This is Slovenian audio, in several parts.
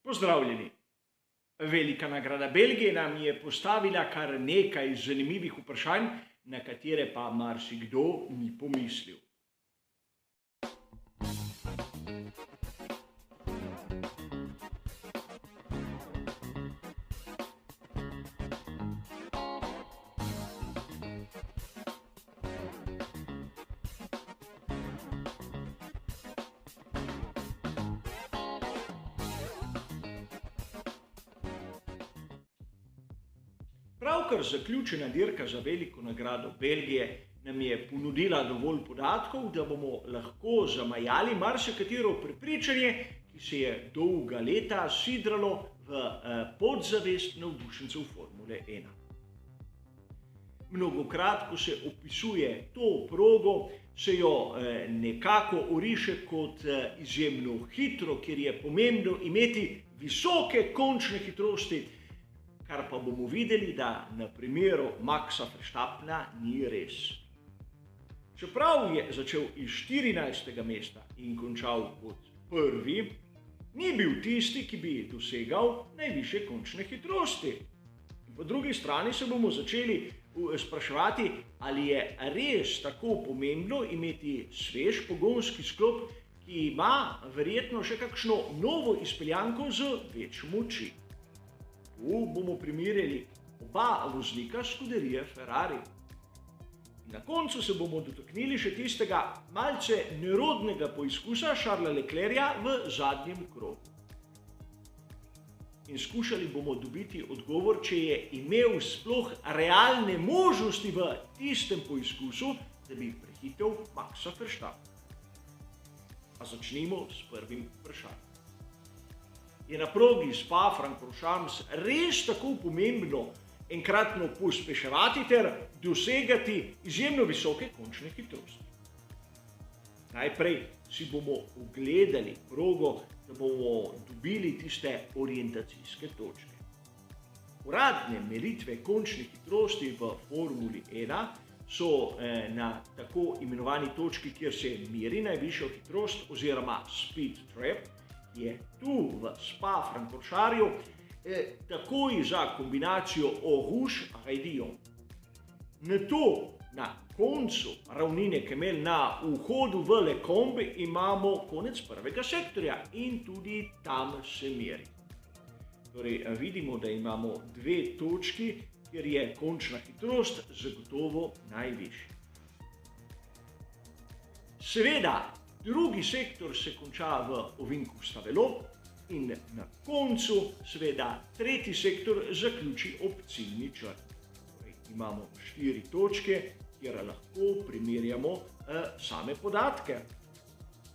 Pozdravljeni. Velika nagrada Belgije nam je postavila kar nekaj zanimivih vprašanj, na katere pa marsikdo ni pomislil. Pravkar zaključena dirka za veliko nagrado Belgije nam je ponudila dovolj podatkov, da bomo lahko zamajali marsikatero prepričanje, ki se je dolga leta sidralo v podzavest navdušencev Formule 1. Mnogokrat, ko se opisuje to progo, se jo nekako oriše kot izjemno hitro, ker je pomembno imeti visoke končne hitrosti, kar pa bomo videli, da na primeru Maxa Verstappena ni res. Čeprav je začel iz 14. mesta in končal kot prvi, ni bil tisti, ki bi dosegal najvišje končne hitrosti. In po drugi strani se bomo začeli spraševati, ali je res tako pomembno imeti svež pogonski sklop, ki ima verjetno še kakšno novo izpeljanko z več moči. Tu bomo primerjali oba voznika scuderie Ferrari. Na koncu se bomo dotaknili še tistega malce nerodnega poizkusa Charlesa Leclerca v zadnjem krogu. In skušali bomo dobiti odgovor, če je imel sploh realne možnosti v tistem poizkusu, da bi prehitel Maxa Verstappena. A začnimo s prvim vprašanjem. Je na progi Spa-Francorchamps res tako pomembno enkratno pospeševati ter dosegati izjemno visoke končne hitrosti? Najprej si bomo ogledali progo, da bomo dobili tiste orientacijske točke. Uradne meritve končne hitrosti v Formuli 1 so na tako imenovani točki, kjer se meri najvišjo hitrost oziroma speed trap, je tu v Spa-Francorchampu takoj za kombinacijo Eau-Rouge-Raidillon. Nato na koncu ravnine Kemel na vhodu v Lecombe imamo konec prvega sektorja in tudi tam se meri. Torej vidimo, da imamo dve točki, kjer je končna hitrost zagotovo najvišja. Seveda, drugi sektor se konča v ovinku Stavelot in na koncu seveda tretji sektor zaključi ob ciljni črti. Torej, imamo 4 točke, kjer lahko primerjamo same podatke.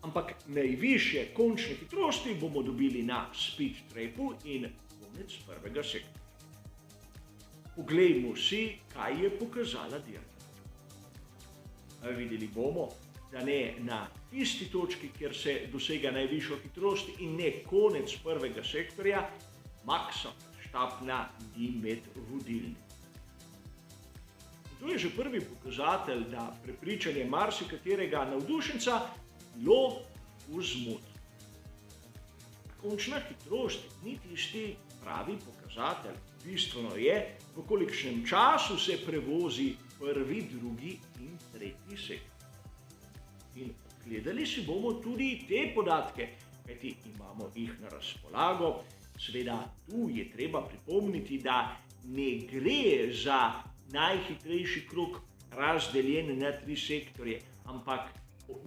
Ampak najvišje končne hitrosti bomo dobili na speed trapu in konec prvega sektorja. Poglejmo si, kaj je pokazala dirka. Videli bomo, da ne na tisti točki, kjer se dosega najvišjo hitrost in ne konec prvega sektorja, Maxa Verstappena ni med vodilnimi. To je že prvi pokazatelj, da prepričanje marsikaterega navdušenca bilo v zmoti. Končna hitrost ni tisti pravi pokazatelj. Bistveno je, v kolikšnem času se prevozi prvi, drugi in tretji sektor. In gledali si bomo tudi te podatke, kajti imamo jih na razpolago. Seveda tu je treba pripomniti, da ne gre za najhitrejši krog razdeljen na 3 sektorje, ampak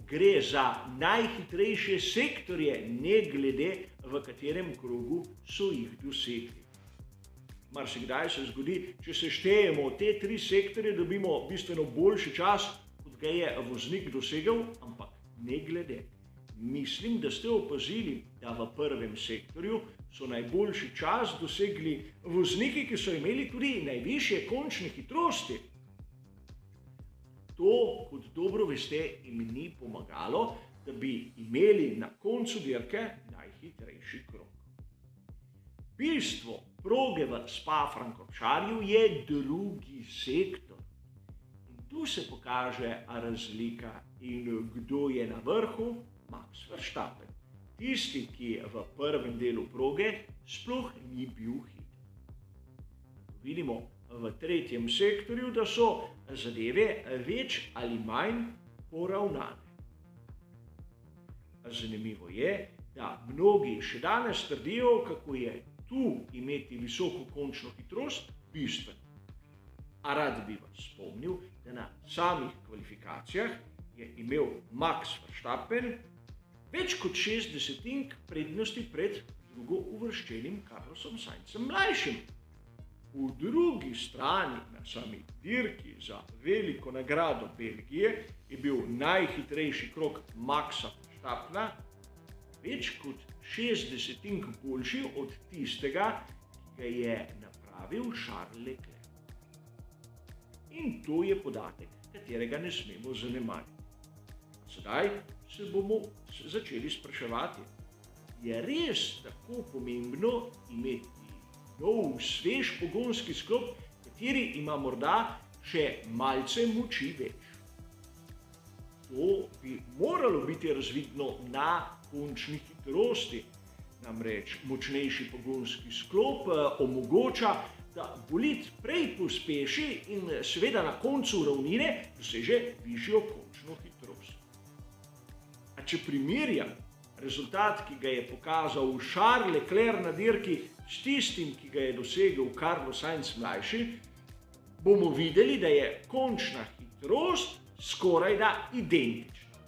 gre za najhitrejše sektorje, ne glede v katerem krogu so jih dosegli. Marsikdaj se zgodi, če seštejemo te 3 sektorje, dobimo bistveno boljši čas, kot ga je voznik dosegel, ampak ne glede. Mislim, da ste opazili, da v prvem sektorju so najboljši čas dosegli vozniki, ki so imeli tudi najvišje končne hitrosti. To, kot dobro veste, jim ni pomagalo, da bi imeli na koncu dirke najhitrejši krog. Bistvo proge v Spa-Francorchampu je drugi sektor. In tu se pokaže razlika in kdo je na vrhu. Max Verstappen. tisti, ki je v prvem delu proge, sploh ni bil hiter. Vidimo v tretjem sektorju, da so zadeve več ali manj poravnane. Zanimivo je, da mnogi še danes trdijo, kako je tu imeti visoko končno hitrost bistveno. A rad bi vas spomnil, da na samih kvalifikacijah je imel Max Verstappen več kot 60 prednosti pred drugo uvrščenim Carlosom Sainzem mlajšim. V drugi strani, na sami dirki za veliko nagrado Belgije, je bil najhitrejši krog Maxa Verstappena več kot 60 boljši od tistega, ki ga je napravil Charles Leclerc. In to je podatek, katerega ne smemo zanemariti. Sedaj se bomo začeli spraševati, je res tako pomembno imeti nov, svež pogonski sklop, kateri ima morda še malce moči več. To bi moralo biti razvidno na končni hitrosti. Namreč močnejši pogonski sklop omogoča, da bolid prej pospeši in seveda na koncu ravnine doseže višjo končno hitrost. A če primerjam rezultat, ki ga je pokazal Charles Leclerc na dirki s tistim, ki ga je dosegel Carlos Sainz mlajši, bomo videli, da je končna hitrost skorajda identična.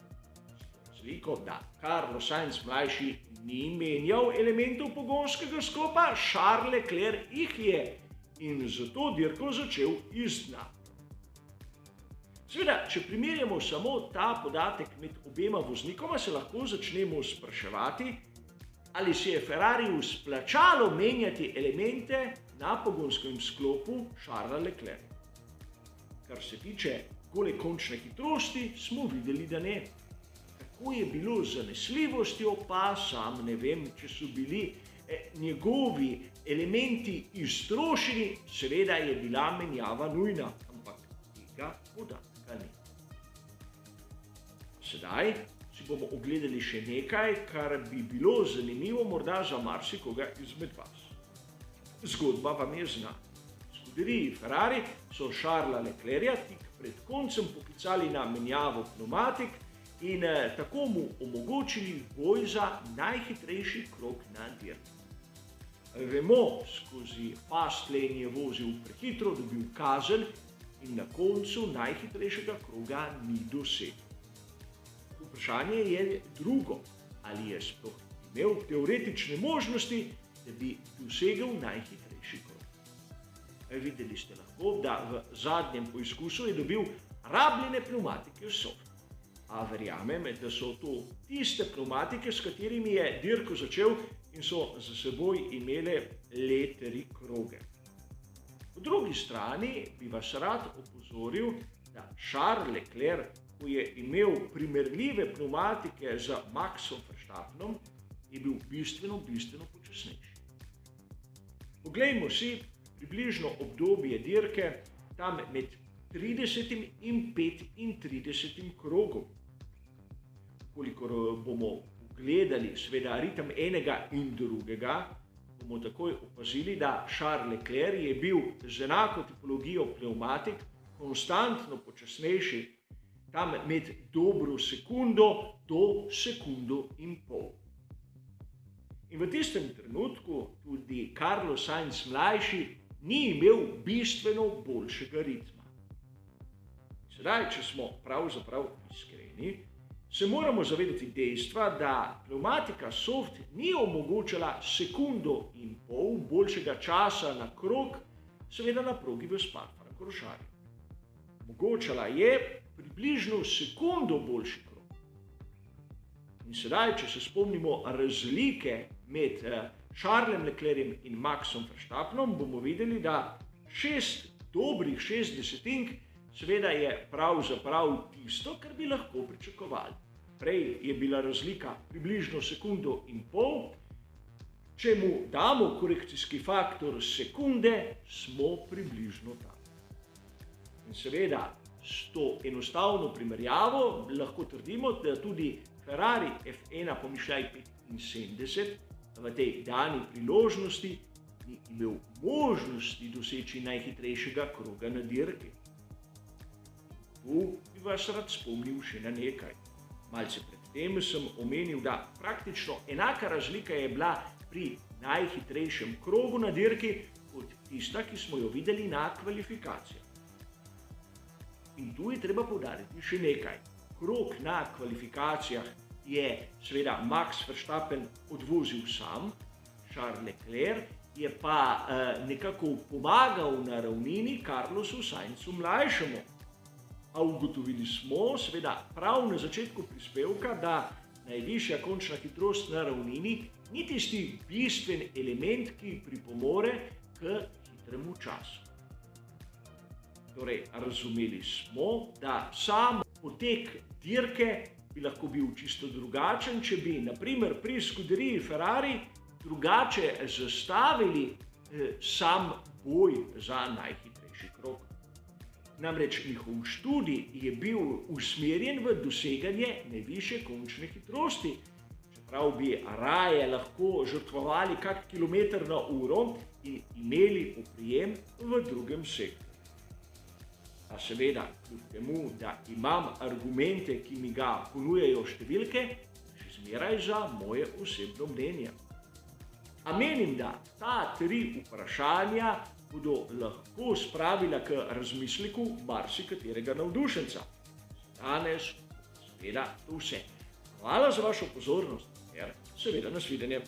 Razliko, da Carlos Sainz mlajši ni menjal elementov pogonskega sklopa, Charles Leclerc jih je in zato dirko začel iz dna. Seveda, če primerjamo samo ta podatek med obema voznikoma, se lahko začnemo spraševati, ali se je Ferrariju splačalo menjati elemente na pogonskem sklopu Charlesa Leclerca. Kar se tiče gole končne hitrosti, smo videli, da ne. Kako je bilo z zanesljivostjo, pa sam ne vem, če so bili njegovi elementi iztrošeni, seveda je bila menjava nujna, ampak tega podatka ni. Sedaj si bomo ogledali še nekaj, kar bi bilo zanimivo morda za marsikoga izmed vas. Zgodba vam je znana. V skuderiji Ferrari so Charlesa Leclerca tik pred koncem poklicali na menjavo pneumatik in tako mu omogočili boj za najhitrejši krog na dirki. Vemo, skozi fast lane je vozil prehitro, dobil kazen in na koncu najhitrejšega kroga ni dosegel. Vprašanje je drugo, ali je sploh imel teoretične možnosti, da bi dosegel najhitrejši krog. Videli ste lahko, da v zadnjem poizkusu je dobil rabljene pneumatike soft. A verjamem, da so to tiste pneumatike, s katerimi je dirko začel in so za seboj imele le 3 kroge. Po drugi strani bi vas rad opozoril, da Charles Leclerc, ko je imel primerljive pneumatike z Maxom Verstappenom, je bil bistveno počasnejši. Poglejmo si približno obdobje dirke tam med 30. in 35. krogom. Kolikor bomo pogledali seveda ritem enega in drugega, bomo takoj opazili, da Charles Leclerc je bil z enako tipologijo pneumatik konstantno počasnejši tam med dobro sekundo do sekundo in pol. In v tistem trenutku tudi Carlos Sainz mlajši ni imel bistveno boljšega ritma. Sedaj, če smo pravzaprav iskreni, se moramo zavedati dejstva, da pneumatika soft ni omogočala sekundo in pol boljšega časa na krog, seveda na progi v Spa-Francorchamps. Omogočala je približno sekundo boljši krog. In sedaj, če se spomnimo razlike med Charlesom Leclercem in Maxom Verstappenom, bomo videli, da dobrih 60 seveda je pravzaprav tisto, kar bi lahko pričakovali. Prej je bila razlika približno sekundo in pol, če mu damo korekcijski faktor sekunde, smo približno tam. In seveda, s to enostavno primerjavo lahko trdimo, da tudi Ferrari F1 pomišljaj 75 v tej dani priložnosti ni imel možnosti doseči najhitrejšega kroga na dirki. Tu bi vas rad spomnil še na nekaj. Malce predtem sem omenil, da praktično enaka razlika je bila pri najhitrejšem krogu na dirki kot tista, ki smo jo videli na kvalifikacijah. In tu je treba poudariti še nekaj. Krog na kvalifikacijah je seveda Max Verstappen odvozil sam, Charles Leclerc je pa nekako pomagal na ravnini Carlosu Sainzu mlajšemu. A ugotovili smo, seveda prav na začetku prispevka, da najvišja končna hitrost na ravnini ni tisti bistven element, ki pripomore k hitremu času. Torej, razumeli smo, da sam potek dirke bi lahko bil čisto drugačen, če bi na primer pri skuderiji Ferrari drugače zastavili sam boj za najhitrejši krog. Namreč njihov študij je bil usmerjen v doseganje najvišje končne hitrosti, čeprav bi raje lahko žrtvovali kak kilometer na uro in imeli oprijem v drugem sektorju. A seveda, kljub temu, da imam argumente, ki mi ga ponujajo številke, še zmeraj za moje osebno mnenje. A menim, da ta 3 vprašanja bodo lahko spravila k razmisleku marsikaterega navdušenca. Danes seveda to vse. Hvala za vašo pozornost, ter seveda nasvidenje.